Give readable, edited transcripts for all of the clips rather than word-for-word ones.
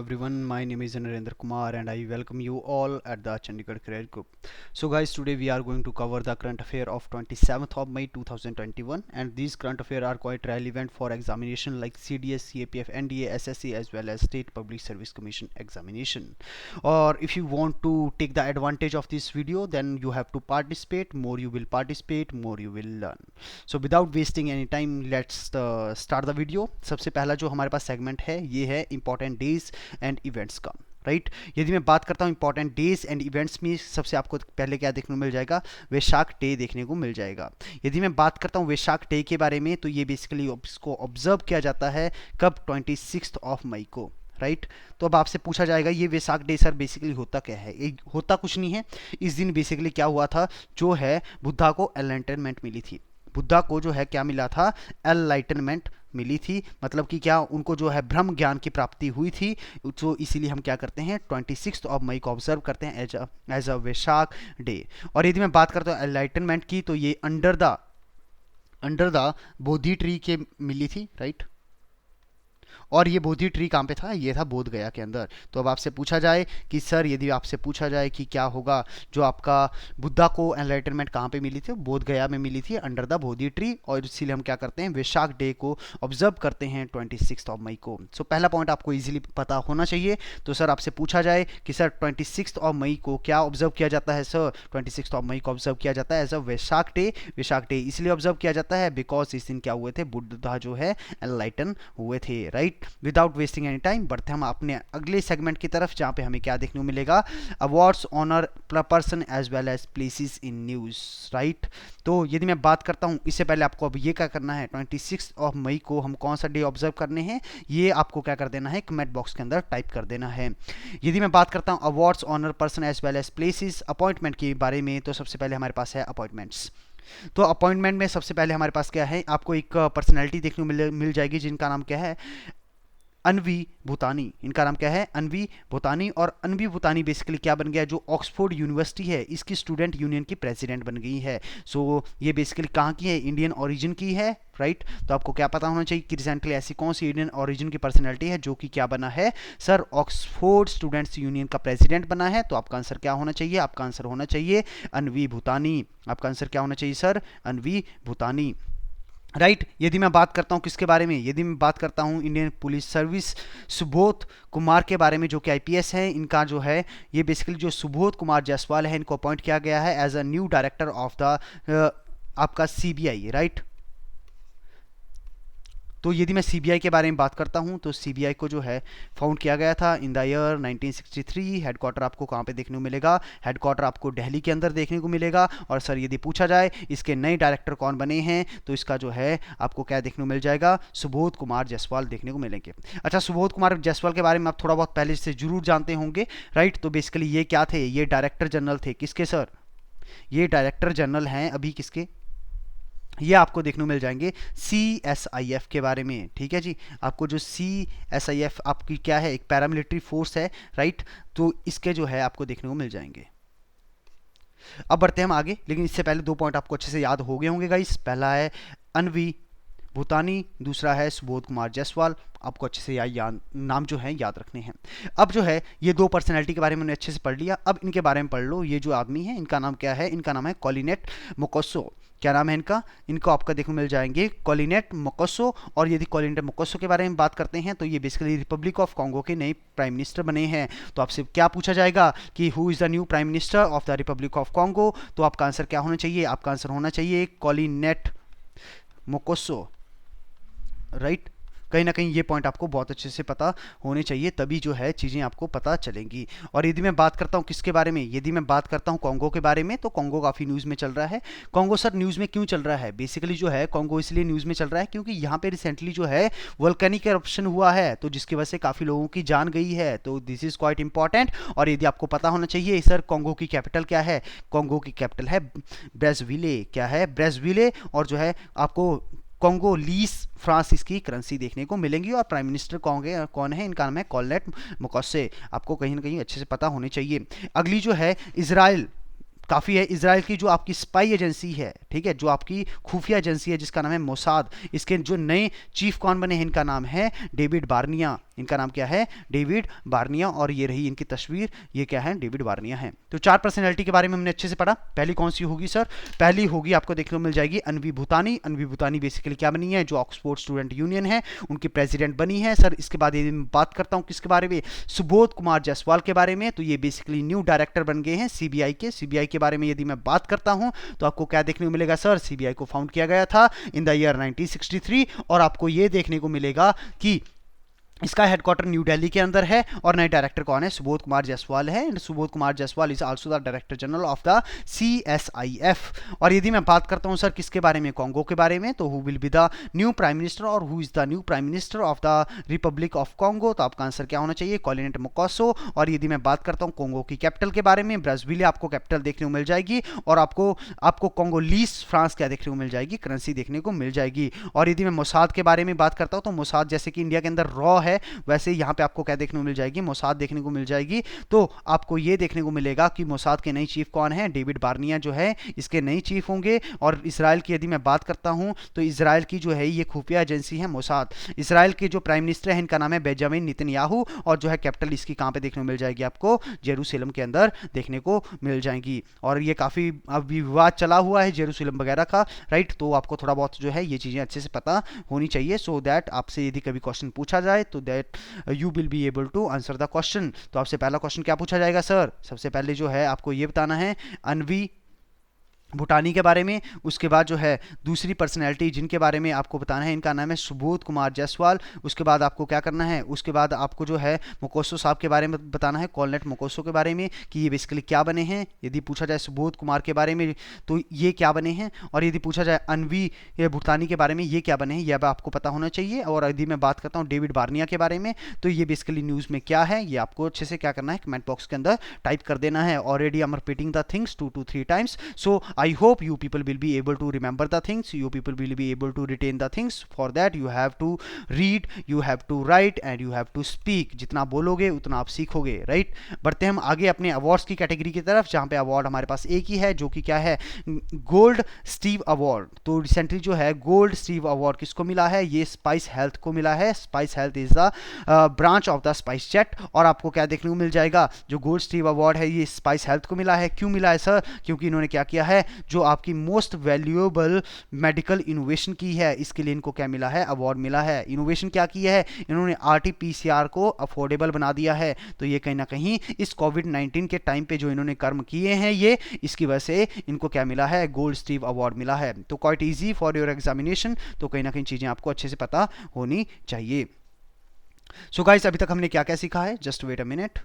Everyone, my name is Narendra Kumar and I welcome you all at the Chandigarh Career Group. So guys, today we are going to cover the current affair of 27th of May 2021, and these current affairs are quite relevant for examination like CDS, CAPF, NDA, SSC as well as State Public Service Commission examination. Or if you want to take the advantage of this video, then you have to participate. More you will participate, more you will learn. So without wasting any time, let's start the video. सबसे पहला जो हमारे पास segment है ये है important days and events का, right. यदि मैं बात करता हूँ इंपॉर्टेंट डेज एंड इवेंट्स में, सबसे आपको पहले क्या देखने को मिल जाएगा, वैशाख डे देखने को मिल जाएगा। यदि मैं बात करता हूँ वैशाख डे के बारे में, तो ये बेसिकली इसको ऑब्जर्व किया जाता है कब, 26 ऑफ मई को, राइट। तो अब आपसे पूछा जाएगा ये वैशाख डे सर बेसिकली होता क्या है। होता कुछ नहीं है, इस दिन बेसिकली क्या हुआ था, जो है बुद्धा को एनलाइटनमेंट मिली थी। बुद्धा को जो है क्या मिला था, एनलाइटनमेंट मिली थी, मतलब कि क्या उनको जो है ब्रह्म ज्ञान की प्राप्ति हुई थी। तो इसीलिए हम क्या करते हैं, 26 ऑफ मई को ऑब्जर्व करते हैं एज अ वैशाख डे। और यदि मैं बात करता हूँ एनलाइटनमेंट की, तो ये अंडर द बोधि ट्री के मिली थी, राइट। और ये बोधि ट्री कहाँ पे था, ये था बोध गया के अंदर। तो अब आपसे पूछा जाए कि सर, यदि आपसे पूछा जाए कि क्या होगा जो आपका बुद्धा को एनलाइटनमेंट कहाँ पे मिली थी, बोध गया में मिली थी अंडर द बोधि ट्री। और इसीलिए हम क्या करते हैं, वैशाख डे को ऑब्जर्व करते हैं 26 ऑफ मई को। सो पहला पॉइंट आपको इजीली पता होना चाहिए। तो सर आपसे पूछा जाए कि सर 26 ऑफ मई को क्या ऑब्जर्व किया जाता है, सर 26 ऑफ मई को ऑब्जर्व किया जाता है as a Vaishakh day. Vaishakh day इसलिए ऑब्जर्व किया जाता है बिकॉज इस दिन क्या हुए थे, बुद्धा जो है एनलाइटन हुए थे, right. Without wasting any time बढ़ते हम अपने अगले सेगमेंट की तरफ, जहां पे हमें क्या देखने को मिलेगा, awards honour person as well as places in news, right. तो यदि मैं बात करता हूं, इससे पहले आपको अब ये क्या करना है, 26 ऑफ मई को हम कौन सा डे ऑब्जर्व करने हैं, ये आपको क्या कर देना है, कमेंट बॉक्स के अंदर टाइप कर देना है। यदि मैं बात करता हूं awards honour person as well as places, appointment के बारे में, तो सबसे पहले हमारे पास है अपॉइंटमेंट्स। तो अपॉइंटमेंट में सबसे पहले हमारे पास क्या है, आपको एक पर्सनैलिटी देखने को मिल जाएगी जिनका नाम क्या है, अन्वी भूतानी। इनका नाम क्या है, अन्वी भूतानी। और अन्वी भूतानी बेसिकली क्या बन गया, जो ऑक्सफोर्ड यूनिवर्सिटी है इसकी स्टूडेंट यूनियन की प्रेसिडेंट बन गई है। सो ये बेसिकली कहाँ की है, इंडियन ओरिजिन की है, राइट। तो आपको क्या पता होना चाहिए कि रिसेंटली ऐसी कौन सी इंडियन ओरिजिन की पर्सनैलिटी है जो कि क्या बना है, सर ऑक्सफोर्ड स्टूडेंट्स यूनियन का प्रेसिडेंट बना है। तो आपका आंसर क्या होना चाहिए, आपका आंसर होना चाहिए अन्वी भूतानी। आपका आंसर क्या होना चाहिए सर, अन्वी भूतानी, राइट। यदि मैं बात करता हूं किसके बारे में, यदि मैं बात करता हूं Indian police service Subodh Kumar के बारे में, जो कि आईपीएस है। इनका जो है ये बेसिकली जो सुबोध कुमार जायसवाल है, इनको अपॉइंट किया गया है as a new director of the आपका सीबीआई, राइट। तो यदि मैं सीबीआई के बारे में बात करता हूं, तो सीबीआई को जो है फाउंड किया गया था इन द ईयर 1963। हेडक्वार्टर आपको कहां पे देखने को मिलेगा, हेडक्वार्टर आपको दिल्ली के अंदर देखने को मिलेगा। और सर यदि पूछा जाए इसके नए डायरेक्टर कौन बने हैं, तो इसका जो है आपको क्या देखने को मिल जाएगा, सुबोध कुमार जायसवाल देखने को मिलेंगे। अच्छा, सुबोध कुमार जायसवाल के बारे में आप थोड़ा बहुत पहले से जरूर जानते होंगे, राइट। तो बेसिकली ये क्या थे, ये डायरेक्टर जनरल थे किसके सर, ये डायरेक्टर जनरल हैं अभी किसके, ये आपको देखने को मिल जाएंगे CSIF के बारे में, ठीक है जी। आपको जो CSIF आपकी क्या है, एक पैरामिलिट्री फोर्स है, राइट। तो इसके जो है आपको देखने को मिल जाएंगे। अब बढ़ते हैं हम आगे, लेकिन इससे पहले दो पॉइंट आपको अच्छे से याद हो गए होंगे गाइस। पहला है अन्वी भूतानी, दूसरा है सुबोध कुमार जायसवाल। आपको अच्छे से नाम जो है याद रखने हैं। अब जो है ये दो पर्सनैलिटी के बारे में अच्छे से पढ़ लिया, अब इनके बारे में पढ़ लो। ये जो आदमी है इनका नाम क्या है, इनका नाम है कॉलिनेट मोकोसो। क्या नाम है इनका, इनको आपका देखने मिल जाएंगे कॉलिनेट मोकोसो। और यदि कॉलिनेट मोकोसो के बारे में बात करते हैं, तो ये बेसिकली रिपब्लिक ऑफ कॉन्गो के नए प्राइम मिनिस्टर बने हैं। तो आपसे क्या पूछा जाएगा कि who is the new prime minister of the republic of Congo, तो आपका आंसर क्या होना चाहिए, आपका आंसर होना चाहिए कॉलिनेट मोकोसो, राइट। कहीं ना कहीं ये पॉइंट आपको बहुत अच्छे से पता होने चाहिए, तभी जो है चीज़ें आपको पता चलेंगी। और यदि मैं बात करता हूँ किसके बारे में, यदि मैं बात करता हूँ कॉन्गो के बारे में, तो कॉन्गो काफ़ी न्यूज़ में चल रहा है। कॉन्गो सर न्यूज़ में क्यों चल रहा है, बेसिकली जो है कॉन्गो इसलिए न्यूज़ में चल रहा है क्योंकि यहाँ पे रिसेंटली जो है वोल्केनिक एरप्शन हुआ है, तो जिसकी वजह से काफ़ी लोगों की जान गई है। तो दिस इज़ क्वाइट इंपॉर्टेंट। और यदि आपको पता होना चाहिए सर कॉन्गो की कैपिटल क्या है, कॉन्गो की कैपिटल है ब्रेज़विले। क्या है, ब्रेज़विले। और जो है आपको कॉन्गो लीस फ्रांस इसकी करेंसी देखने को मिलेंगी। और प्राइम मिनिस्टर कौन है, इनका नाम है कॉलिनेट मोकोसे। आपको कहीं ना कहीं अच्छे से पता होने चाहिए। अगली जो है इजराइल, काफ़ी है। इजराइल की जो आपकी स्पाई एजेंसी है, ठीक है, जो आपकी खुफिया एजेंसी है जिसका नाम है मोसाद, इसके जो नए चीफ कौन बने हैं, इनका नाम है डेविड बार्निया। इनका नाम क्या है, डेविड बार्निया, और ये रही इनकी तस्वीर, ये क्या है, डेविड बार्निया है। तो 4 पर्सनैलिटी के बारे में हमने अच्छे से पढ़ा। पहली कौन सी होगी सर, पहली होगी आपको देखने को मिल जाएगी अन्वी भूटानी। अन्वी भूटानी बेसिकली क्या बनी है, जो ऑक्सफोर्ड स्टूडेंट यूनियन है उनकी प्रेसिडेंट बनी है सर। इसके बाद यदि मैं बात करता हूँ किसके बारे में, सुबोध कुमार जायसवाल के बारे में, तो ये बेसिकली न्यू डायरेक्टर बन गए हैं सीबीआई के। सीबीआई के बारे में यदि मैं बात करता हूं तो आपको क्या देखने को मिलेगा सर, सीबीआई को फाउंड किया गया था इन द ईयर 1963, और आपको ये देखने को मिलेगा कि इसका हेडक्वार्टर न्यू दिल्ली के अंदर है, और नए डायरेक्टर कौन है, सुबोध कुमार जायसवाल है। And Subodh Kumar Jaiswal is also the director general of the CSIF। और यदि मैं बात करता हूं सर किसके बारे में, कॉन्गो के बारे में, तो who will be the new prime minister, और who is the new prime minister of the republic of Congo, तो आपका आंसर क्या होना चाहिए, कॉलिनेट मोकोसो। और यदि मैं बात करता हूं कॉन्गो की कैपिटल के बारे में, ब्राज़ीलिया आपको कैपिटल देखने को मिल जाएगी, और आपको कॉन्गोलीस फ्रांस क्या देखने को मिल जाएगी, करेंसी देखने को मिल जाएगी। और यदि मैं मोसाद के बारे में बात करता हूं तो मोसाद जैसे कि इंडिया के अंदर रॉ है, वैसे यहाँ पे आपको क्या देखने को मिल जाएगी, मोसाद देखने को मिल जाएगी। तो आपको ये देखने को मिलेगा कि मोसाद के नई चीफ कौन है, डेविड बार्निया जो है इसके नई चीफ होंगे। और इसराइल की यदि मैं बात करता हूं तो इसराइल की जो है ये खुफिया एजेंसी है मोसाद। इसराइल के जो प्राइम मिनिस्टर है इनका नाम है बेंजामिन नेतन्याहू, और जो है कैपिटल इसकी कहां पे देखने को मिल जाएगी, आपको जेरूसलम के अंदर देखने को मिल जाएगी। और ये काफी अभी विवाद चला हुआ है जेरूसलम वगैरह का, राइट। तो आपको थोड़ा बहुत जो है ये चीजें अच्छे से पता होनी चाहिए, सो दैट आपसे यदि कभी क्वेश्चन पूछा जाए तो that you will be able to answer the question. तो आपसे पहला क्वेश्चन क्या पूछा जाएगा सर, सबसे पहले जो है आपको ये बताना है अन्वी भूटानी के बारे में। उसके बाद जो है दूसरी पर्सनैलिटी जिनके बारे में आपको बताना है, इनका नाम है सुबोध कुमार जायसवाल। उसके बाद आपको क्या करना है, उसके बाद आपको जो है मोकोसो साहब के बारे में बताना है, कॉलनेट मोकोसो के बारे में, कि ये बेसिकली क्या बने हैं। यदि पूछा जाए सुबोध कुमार के बारे में तो ये क्या बने हैं, और यदि पूछा जाए अन्वी भूटानी के बारे में ये क्या बने हैं, यह आपको पता होना चाहिए। और यदि मैं बात करता हूँ डेविड बार्निया के बारे में, तो ये बेसिकली न्यूज़ में क्या है, ये आपको अच्छे से क्या करना है, कमेंट बॉक्स के अंदर टाइप कर देना है। Already I am repeating the things 2 to 3 times, so I hope you people will be able to remember the things, you people will be able to retain the things. For that you have to read, you have to write and you have to speak. जितना बोलोगे उतना आप सीखोगे, right. बढ़ते हम आगे अपने awards की कैटेगरी की तरफ, जहाँ पे अवार्ड हमारे पास एक ही है, जो कि क्या है, गोल्ड स्टीव अवार्ड। तो रिसेंटली जो है गोल्ड स्टीव अवार्ड किसको मिला है, ये स्पाइस हेल्थ को मिला है। Spice health is the branch of the spice jet. और आपको क्या देखने को मिल जाएगा, जो गोल्ड स्टीव अवार्ड है ये स्पाइस हेल्थ को मिला है। क्यों मिला है सर, क्योंकि इन्होंने क्या किया है, जो आपकी मोस्ट वैल्यूएबल मेडिकल इनोवेशन की है, इसके लिए इनको क्या मिला है, अवार्ड मिला है। इनोवेशन क्या की है, इन्होंने RT-PCR को अफोर्डेबल बना दिया है। तो ये कहीं ना कहीं इस कोविड-19 के टाइम पे जो इन्होंने कर्म किए हैं, ये इसकी वजह से इनको क्या मिला है, गोल्ड स्टीव अवार्ड मिला है। तो quite easy for your examination, तो कहीं ना कहीं चीजें आपको अच्छे से पता होनी चाहिए। सो गाइस, अभी तक हमने क्या क्या सीखा है, जस्ट वेट अ मिनट।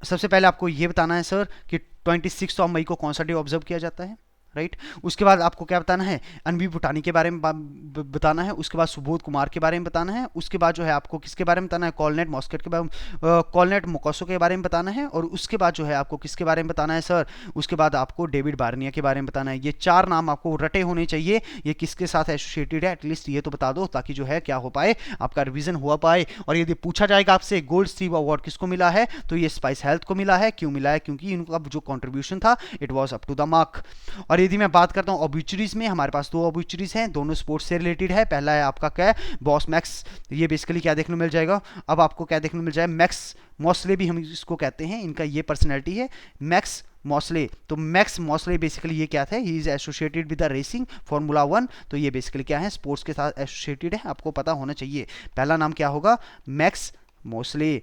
सबसे पहले आपको ये बताना है सर कि 26 मई को कौन सा डे ऑब्जर्व किया जाता है, राइट। उसके बाद आपको क्या बताना है, अन्वी भूटानी के बारे में बताना है। उसके बाद सुबोध कुमार के बारे में बताना है। उसके बाद जो है आपको किसके बारे में बताना है, कॉलनेट मॉस्केट के बारे में, कॉलनेट मोकोसो के बारे में बताना है। और उसके बाद जो है आपको किसके बारे में बताना है सर, उसके बाद आपको डेविड बार्निया के बारे में बताना है। ये 4 नाम आपको रटे होने चाहिए, ये किसके साथ एसोसिएटेड है एटलीस्ट ये तो बता दो, ताकि जो है क्या हो पाए, आपका रिविजन हुआ पाए। और यदि पूछा जाएगा आपसे गोल्ड स्टीव अवार्ड किसको मिला है, तो ये स्पाइस हेल्थ को मिला है। क्यों मिला है, क्योंकि इनका जो कॉन्ट्रीब्यूशन था it was up to the mark. और यदि मैं बात करता हूं ऑब्यूचरीज में, हमारे पास 2 ऑब्यूचरीज हैं, दोनों स्पोर्ट्स से रिलेटेड है। पहला है आपका क्या है, बॉस मैक्स, ये बेसिकली क्या देखने को मिल जाएगा, अब आपको क्या देखने को मिल जाएगा, मैक्स मॉसले भी हम इसको कहते हैं, इनका ये पर्सनैलिटी है मैक्स मॉसले। तो मैक्स मॉसले बेसिकली ये क्या था, he is associated with the racing formula 1। तो ये बेसिकली क्या है, स्पोर्ट्स के साथ एसोसिएटेड है, आपको पता होना चाहिए। पहला नाम क्या होगा, मैक्स मॉसले।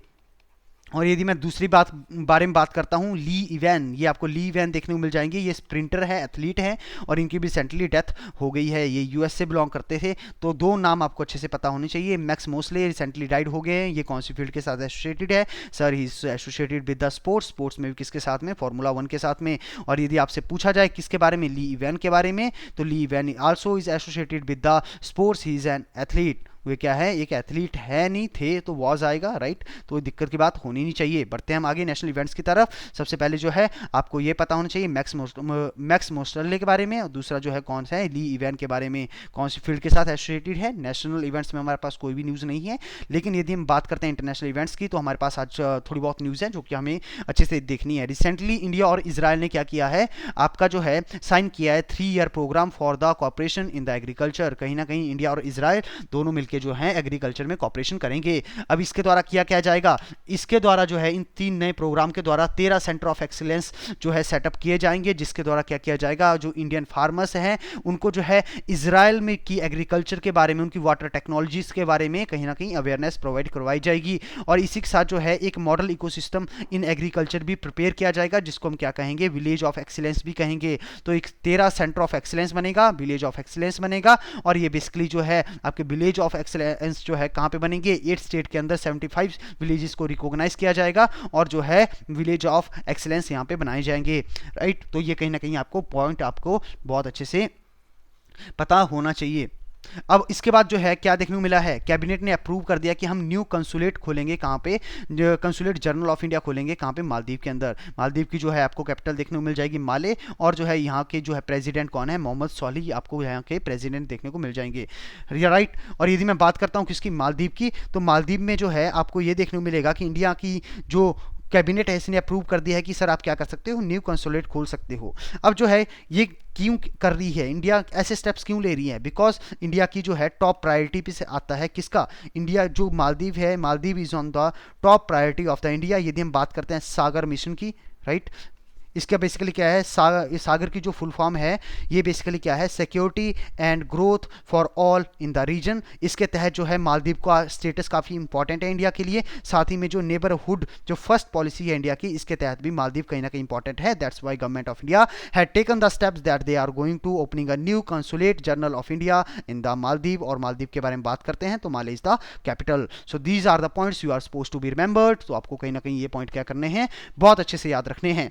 और यदि मैं दूसरी बारे में बात करता हूं, ली इवैन, ये आपको ली इवैन देखने को मिल जाएंगे। ये स्प्रिंटर है, एथलीट है, और इनकी भी रिसेंटली डेथ हो गई है। ये यूएस से बिलोंग करते थे। तो 2 नाम आपको अच्छे से पता होने चाहिए। मैक्स मोसले रिसेंटली डाइड हो गए हैं। ये कौन सी फील्ड के साथ एसोसिएटेड है sir, he is associated with the sports में भी किसके साथ में, फार्मूला 1 के साथ में। और यदि आपसे पूछा जाए किसके बारे में, ली इवैन के बारे में, तो Lee Evan also is associated with the sports, he is an athlete. वे क्या है, एक एथलीट है, नहीं थे तो वॉज आएगा, राइट। तो दिक्कत की बात होनी नहीं चाहिए। बढ़ते हैं हम आगे नेशनल इवेंट्स की तरफ। सबसे पहले जो है आपको ये पता होना चाहिए मैक्स मोस्टरले के बारे में, और दूसरा जो है कौन सा है, ली इवेंट के बारे में, कौन सी फील्ड के साथ एसोसिएटेड है। नेशनल इवेंट्स में हमारे पास कोई भी न्यूज़ नहीं है, लेकिन यदि हम बात करते हैं इंटरनेशनल इवेंट्स की, तो हमारे पास आज थोड़ी बहुत न्यूज़ है जो कि हमें अच्छे से देखनी है। रिसेंटली इंडिया और इजराइल ने क्या किया है, आपका जो है साइन किया है 3 year programme for the cooperation in the agriculture. कहीं ना कहीं इंडिया और इजराइल दोनों मिलकर मिलके जो है एग्रीकल्चर में कॉपरेशन करेंगे। अब इसके द्वारा किया क्या जाएगा, इसके द्वारा जो है इन 3 नए प्रोग्राम के द्वारा 13 सेंटर ऑफ एक्सीलेंस जो है सेटअप किए जाएंगे, जिसके द्वारा क्या किया जाएगा, जो इंडियन फार्मर्स हैं उनको जो है इजराइल में की एग्रीकल्चर के बारे में, उनकी वाटर टेक्नोलॉजीज के बारे में कहीं ना कहीं अवेयरनेस प्रोवाइड करवाई जाएगी। और इसी के साथ जो है एक मॉडल इकोसिस्टम इन एग्रीकल्चर भी प्रिपेयर किया जाएगा, जिसको हम क्या कहेंगे, विलेज ऑफ एक्सीलेंस भी कहेंगे। तो एक 13 सेंटर ऑफ एक्सीलेंस बनेगा, विलेज ऑफ एक्सीलेंस बनेगा, और ये बेसिकली जो है आपके विलेज ऑफ एक्सीलेंस जो है कहाँ पे बनेंगे, 8 स्टेट के अंदर 75 विलेजेस को रिकॉग्नाइज किया जाएगा और जो है विलेज ऑफ एक्सीलेंस यहाँ पे बनाए जाएंगे, राइट। तो ये कहीं ना कहीं आपको पॉइंट आपको बहुत अच्छे से पता होना चाहिए। अब इसके बाद जो है क्या देखने को मिला है, कैबिनेट ने अप्रूव कर दिया कि हम न्यू कंसुलेट खोलेंगे, कहाँ पे, कंसुलेट जनरल ऑफ इंडिया खोलेंगे, कहाँ पे, मालदीव के अंदर। मालदीव की जो है आपको कैपिटल देखने को मिल जाएगी माले, और जो है यहाँ के जो है प्रेसिडेंट कौन है, मोहम्मद सोलिह, आपको यहाँ के प्रेसिडेंट देखने को मिल जाएंगे, राइट। और यदि मैं बात करता हूँ किसकी, मालदीव की, तो मालदीव में जो है आपको ये देखने को मिलेगा कि इंडिया की जो कैबिनेट है इसने अप्रूव कर दिया है कि सर आप क्या कर सकते हो, न्यू कंसुलेट खोल सकते हो। अब जो है ये क्यों कर रही है इंडिया, ऐसे स्टेप्स क्यों ले रही है, बिकॉज इंडिया की जो है टॉप प्रायोरिटी पे से आता है किसका, इंडिया, जो मालदीव है, Maldives is on the top priority of the India. यदि हम बात करते हैं सागर मिशन की, राइट, इसका बेसिकली क्या है, सागर की जो फुल फॉर्म है ये बेसिकली क्या है, security and growth for all in the region. इसके तहत जो है मालदीव का स्टेटस काफ़ी इंपॉर्टेंट है इंडिया के लिए, साथ ही में जो नेबरहुड जो फर्स्ट पॉलिसी है इंडिया की, इसके तहत भी मालदीव कहीं ना कहीं इंपॉर्टेंट है। That's why government of India had taken the steps that they are going to opening a new consulate general of India in the Maldives. और मालदीव के बारे में बात करते हैं तो Male is the capital. So these are the points you are suppose to be remembered. तो आपको कहीं ना कहीं ये पॉइंट क्या करने हैं, बहुत अच्छे से याद रखने हैं।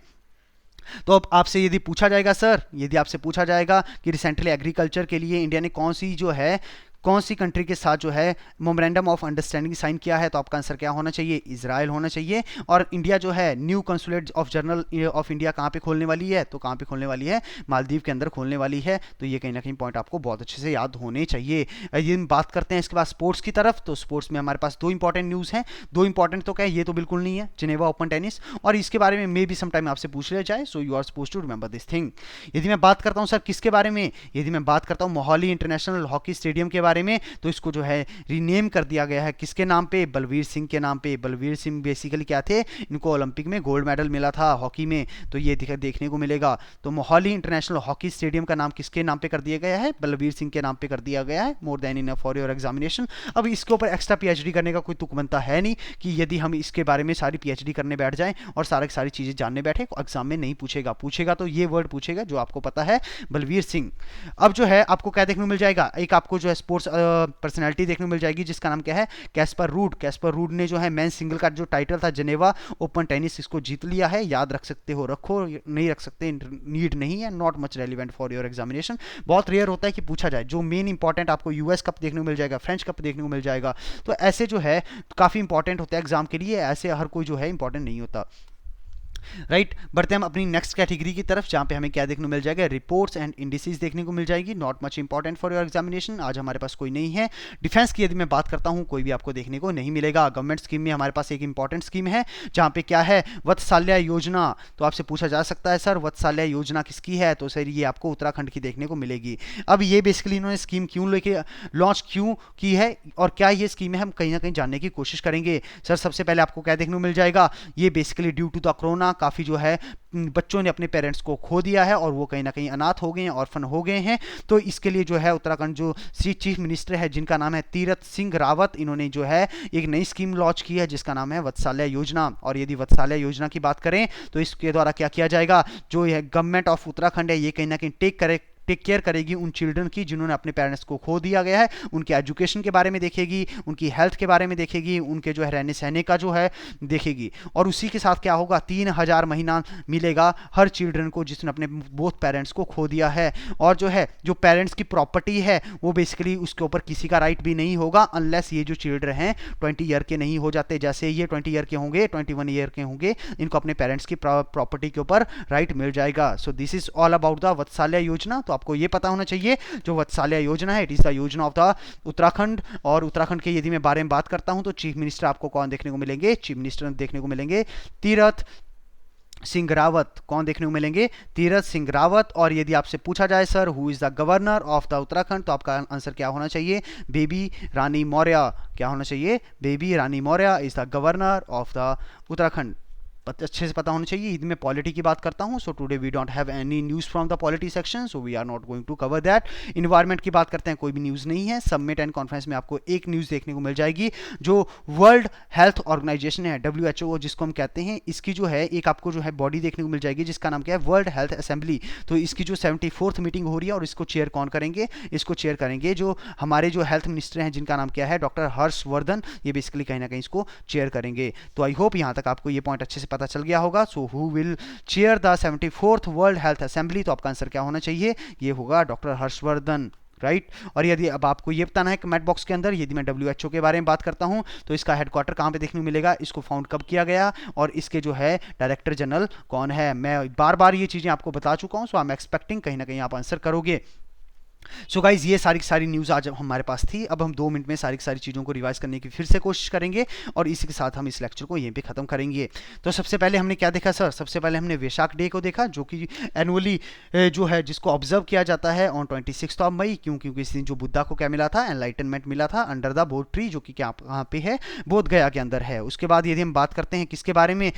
तो अब आपसे यदि पूछा जाएगा सर, यदि आपसे पूछा जाएगा कि रिसेंटली एग्रीकल्चर के लिए इंडिया ने कौन सी जो है, कौन सी कंट्री के साथ जो है मेमोरेंडम ऑफ अंडरस्टैंडिंग साइन किया है, तो आपका आंसर क्या होना चाहिए, इजराइल होना चाहिए। और इंडिया जो है new consulate of general of India कहाँ पे खोलने वाली है, तो कहाँ पे खोलने वाली है, मालदीव के अंदर खोलने वाली है। तो ये कहीं ना कहीं पॉइंट आपको बहुत अच्छे से याद होने चाहिए। यदि हम बात करते हैं इसके बाद स्पोर्ट्स की तरफ, तो स्पोर्ट्स में हमारे पास 2 इंपॉर्टेंट न्यूज़ हैं। 2 इंपॉर्टेंट तो क्या है, ये तो बिल्कुल नहीं है, जिनेवा ओपन टेनिस, और इसके बारे में मे भी समटाइम आपसे पूछ लिया जाए, so you are suppose to remember this thing. यदि मैं बात करता हूँ सर किसके बारे में, यदि मैं बात करता हूँ मोहाली इंटरनेशनल हॉकी स्टेडियम के बारे में, तो इसको जो है रीनेम कर दिया गया है किसके नाम पे, बलवीर सिंह के नाम पे। बलवीर सिंह बेसिकली क्या थे, इनको ओलंपिक में गोल्ड मेडल मिला था हॉकी में, तो ये देखने को मिलेगा। तो मोहाली इंटरनेशनल हॉकी स्टेडियम का नाम किसके नाम पे कर दिया गया है, बलवीर सिंह के नाम पे कर दिया गया है। More than enough for your examination. अब इसके ऊपर एक्स्ट्रा पीएचडी करने का कोई तुक बनता है नहीं कि यदि हम इसके बारे में सारी पीएचडी करने बैठ जाएं और सारी चीजें जानने बैठे, एग्जाम में नहीं पूछेगा तो ये वर्ड पूछेगा जो आपको पता है, बलवीर सिंह। अब जो है आपको क्या देखने को मिल जाएगा, एक आपको जो है स्पोर्ट्स पर्सनैलिटी देखने को मिल जाएगी जिसका नाम क्या है, कैस्पर रूड। कैस्पर रूड ने जो है मेन सिंगल का जो टाइटल था जिनेवा ओपन टेनिस, इसको जीत लिया है। याद रख सकते हो रखो, नहीं रख सकते नीड नहीं है, not much relevant for your examination. बहुत रेयर होता है कि पूछा जाए। जो मेन इंपॉर्टेंट आपको यूएस कप देखने को मिल जाएगा, फ्रेंच कप देखने को मिल जाएगा, तो ऐसे जो है काफ़ी इंपॉर्टेंट होता है एग्जाम के लिए, ऐसे हर कोई जो है इंपॉर्टेंट नहीं होता, राइट। बढ़ते हम अपनी नेक्स्ट कैटेगरी की तरफ, जहां पे हमें क्या देखने को मिल जाएगा, रिपोर्ट्स एंड इंडिसेस देखने को मिल जाएगी। Not much important for your examination, आज हमारे पास कोई नहीं है। डिफेंस की यदि मैं बात करता हूं, कोई भी आपको देखने को नहीं मिलेगा। गवर्नमेंट स्कीम में हमारे पास एक इंपॉर्टेंट स्कीम है जहां पे क्या है, वत्सल्य योजना। तो आपसे पूछा जा सकता है सर वत्सल्य योजना किसकी है, तो सर ये आपको उत्तराखंड की देखने को मिलेगी। अब ये बेसिकली इन्होंने स्कीम क्यों लेके लॉन्च क्यों की है और क्या ये स्कीम है, हम कहीं ना कहीं जानने की कोशिश करेंगे। सर सबसे पहले आपको क्या देखने को मिल जाएगा, ये basically due to the corona काफ़ी जो है बच्चों ने अपने पेरेंट्स को खो दिया है और वो कहीं ना कहीं अनाथ हो गए हैं, ऑर्फन हो गए हैं। तो इसके लिए जो है उत्तराखंड जो चीफ मिनिस्टर है जिनका नाम है तीरथ सिंह रावत, इन्होंने जो है एक नई स्कीम लॉन्च की है जिसका नाम है वत्सल्य योजना। और यदि वत्सल्य योजना की बात करें तो इसके द्वारा क्या किया जाएगा, जो है गवर्नमेंट ऑफ उत्तराखंड है ये कहीं ना कहीं टेक केयर करेगी उन चिल्ड्रन की जिन्होंने अपने पेरेंट्स को खो दिया गया है। उनके एजुकेशन के बारे में देखेगी, उनकी हेल्थ के बारे में देखेगी, उनके जो है रहने सहने का जो है देखेगी। और उसी के साथ क्या होगा, 3000 महीना मिलेगा हर चिल्ड्रन को जिसने अपने बोथ पेरेंट्स को खो दिया है। और जो है जो पेरेंट्स की प्रॉपर्टी है वो बेसिकली उसके ऊपर किसी का राइट भी नहीं होगा अनलेस ये जो चिल्ड्रन हैं 20 ईयर के नहीं हो जाते। जैसे ये 20 ईयर के होंगे, 21 ईयर के होंगे, इनको अपने पेरेंट्स की प्रॉपर्टी के ऊपर राइट मिल जाएगा। So this is all about the Vatsalya योजना। तो आपको ये पता होना चाहिए जो वत्सल्य योजना है, इट इज द योजना ऑफ द उत्तराखंड। और उत्तराखंड के यदि मैं बारे में बात करता हूं तो चीफ मिनिस्टर आपको कौन देखने को मिलेंगे, चीफ मिनिस्टर देखने को मिलेंगे तीरथ सिंह रावत कौन देखने को मिलेंगे? तीरथ सिंह रावत। और यदि आपसे पूछा जाए sir who is the governor of the Uttarakhand, तो आपका आंसर क्या होना चाहिए? बेबी रानी मौर्य। क्या होना चाहिए? Baby Rani Maurya is the governor of the Uttarakhand. अच्छे से पता होना चाहिए। यदि मैं पॉलिटी की बात करता हूँ, so today we don't have any news from the polity section, so we are not going to cover that. Environment की बात करते हैं, कोई भी न्यूज़ नहीं है। समिट एंड कॉन्फ्रेंस में आपको एक न्यूज़ देखने को मिल जाएगी, जो वर्ल्ड हेल्थ ऑर्गेनाइजेशन है, WHO जिसको हम कहते हैं, इसकी जो है एक आपको जो है बॉडी देखने को मिल जाएगी जिसका नाम क्या है? World health assembly. तो इसकी जो 74th मीटिंग हो रही है, और इसको चेयर कौन करेंगे? इसको चेयर करेंगे जो हमारे जो हेल्थ मिनिस्टर हैं, जिनका नाम क्या है? डॉक्टर हर्षवर्धन। ये बेसिकली कहीं ना कहीं इसको चेयर करेंगे। तो आई होप यहाँ तक आपको ये पॉइंट अच्छे से पता चल गया होगा। So who will chair the 74th world health assembly? तो आपका आंसर क्या होना चाहिए? ये होगा डॉक्टर हर्षवर्धन, राइट। और यदि अब आपको ये बताना है कमेंट बॉक्स के अंदर, यदि मैं WHO के बारे में बात करता हूं, तो इसका हेडक्वार्टर कहां पे देखने को मिलेगा, इसको फाउंड कब किया गया, और इसके जो है डायरेक्टर जनरल कौन है? मैं बार बार ये चीजें आपको बता चुका हूं, सो आई एम एक्सपेक्टिंग कहीं ना कहीं आप आंसर करोगे। सो गाइज ये सारी की सारी न्यूज़ आज हमारे पास थी। अब हम 2 मिनट में सारी की सारी चीज़ों को रिवाइज करने की फिर से कोशिश करेंगे, और इसी के साथ हम इस लेक्चर को यहीं पे ख़त्म करेंगे। तो सबसे पहले हमने क्या देखा सर? सबसे पहले हमने वैशाख डे को देखा, जो कि एनुअली जो है जिसको ऑब्जर्व किया जाता है ऑन 26 मई। क्यों? क्योंकि इस दिन जो बुद्धा को क्या मिला था? एनलाइटनमेंट मिला था अंडर द बोध ट्री, जो कि क्या कहाँ पे है? बोध गया के अंदर है। उसके बाद यदि हम बात करते हैं किसके बारे में,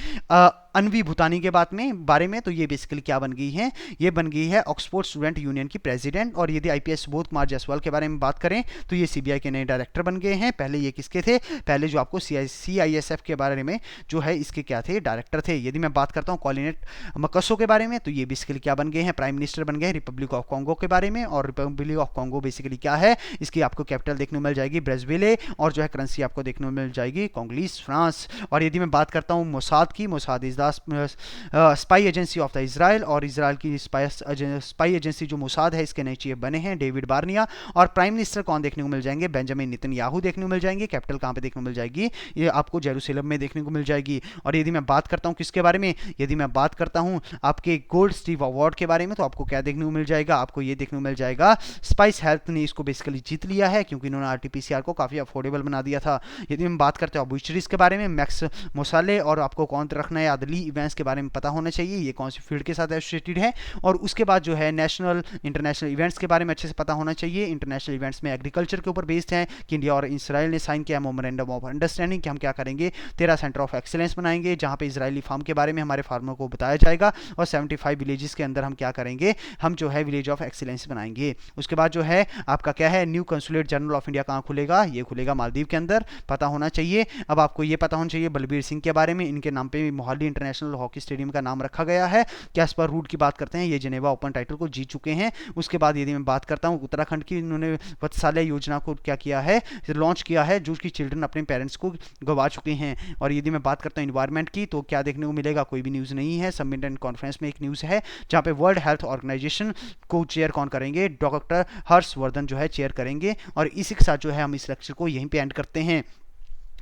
अनवी भूटानी के बारे में, तो ये बेसिकली क्या बन गई है? ये बन गई है ऑक्सफोर्ड स्टूडेंट यूनियन की प्रेसिडेंट। और यदि IPS बोध कुमार जायसवाल के बारे में बात करें, तो ये CBI के नए डायरेक्टर बन गए हैं। पहले ये किसके थे? पहले जो आपको CISF के बारे में जो है इसके क्या थे? डायरेक्टर थे। यदि मैं बात करता हूँ कॉलिनेट मकसो के बारे में, तो ये बेसिकली क्या बन गए हैं? प्राइम मिनिस्टर बन गए हैं रिपब्लिक ऑफ कॉन्गो के बारे में। और रिपब्लिक ऑफ कॉन्गो बेसिकली क्या है? इसकी आपको कैपिटल देखने को मिल जाएगी ब्रेज़विले, और जो है करेंसी आपको देखने को मिल जाएगी कॉन्गोलीज फ्रांस। और यदि मैं बात करता हूँ मोसाद की, Mossad is the spy agency of the Israel, और इजराइल की स्पाई एजेंसी जो मोसाद है, इसके नए चीफ बने हैं डेविड बार्निया। और प्राइम मिनिस्टर कौन देखने को मिल जाएंगे? बेंजामिन नेतन्याहू देखने को मिल जाएंगे। कैपिटल कहाँ पे देखने को मिल जाएगी? ये आपको जेरूसलम में देखने को मिल जाएगी। और यदि मैं बात करता हूँ किसके बारे में, यदि मैं बात करता हूँ आपके गोल्ड स्टीव अवार्ड के बारे में, तो आपको क्या देखने को मिल जाएगा? आपको ये देखने को मिल जाएगा स्पाइस हेल्थ ने इसको बेसिकली जीत लिया है, क्योंकि इन्होंने RT-PCR को काफ़ी अफोर्डेबल बना दिया था। यदि हम बात करते हैं ऑब्यूचरीज के बारे में, मैक्स मोसाले, और आपको कौन रखना है? आदली इवेंट्स के बारे में पता होना चाहिए, ये कौन सी फील्ड के साथ एसोसिएटेड है। और उसके बाद जो है नेशनल इंटरनेशनल इवेंट्स के बारे में अच्छे से पता होना चाहिए। इंटरनेशनल इवेंट्स में एग्रीकल्चर के ऊपर बेस्ड हैं कि इंडिया और इसराइल ने साइन किया मेमोरेंडम ऑफ अंडरस्टैंडिंग कि हम क्या करेंगे? 13 सेंटर ऑफ एक्सीलेंस बनाएंगे, जहां पे इजरायली फार्म के बारे में हमारे फार्मर को बताया जाएगा। और 75 विलेजेस के अंदर हम क्या करेंगे? हम जो है विलेज ऑफ एक्सीलेंस बनाएंगे। उसके बाद जो है आपका क्या है? New consulate general of India कहाँ खुलेगा? ये खुलेगा मालदीव के अंदर, पता होना चाहिए। अब आपको ये पता होना चाहिए बलबीर सिंह के बारे में, इनके नाम पे मोहाली इंटरनेशनल हॉकी स्टेडियम का नाम रखा गया है। कैस्पर रूड की बात करते हैं, ये जेनेवा ओपन टाइटल को जीत चुके हैं। उसके बाद यदि मैं बात करता हूँ उत्तराखंड की, इन्होंने वत्सल्य योजना को क्या किया है? लॉन्च किया है, जो कि चिल्ड्रन अपने पेरेंट्स को गवा चुके हैं। और यदि मैं बात करता हूँ इन्वायरमेंट की, तो क्या देखने को मिलेगा? कोई भी न्यूज़ नहीं है। समिट एंड कॉन्फ्रेंस में एक न्यूज़ है, जहाँ पे वर्ल्ड हेल्थ ऑर्गेनाइजेशन को चेयर कौन करेंगे? डॉक्टर हर्षवर्धन जो है चेयर करेंगे। और इसी के साथ जो है हम इस लेक्चर को यहीं पे एंड करते हैं।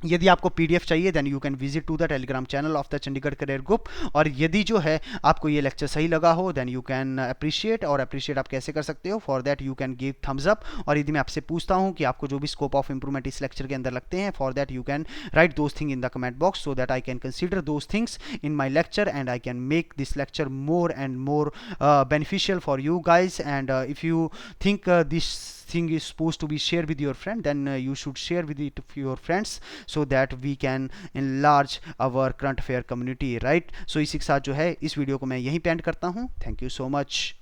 यदि आपको PDF चाहिए, then you can visit to the Telegram channel of the Chandigarh career group. और यदि जो है आपको ये लेक्चर सही लगा हो, देन यू कैन अप्रिशिएट। और अप्रिशिएट आप कैसे कर सकते हो? For that you can give Thums up. और यदि मैं आपसे पूछता हूँ कि आपको जो भी स्कोप ऑफ इंप्रूवमेंट इस लेक्चर के अंदर लगते हैं, for that you can write those thing in the comment box, so that I can consider those things in my lecture, and I can make this lecture more and more beneficial for you guys. And if you think this thing is supposed to be shared with your friend, then you should share with it to your friends, so that we can enlarge our current affair community, right? So इसी के साथ जो है इस video को मैं यहीं पे एंड करता हूँ। Thank you so much.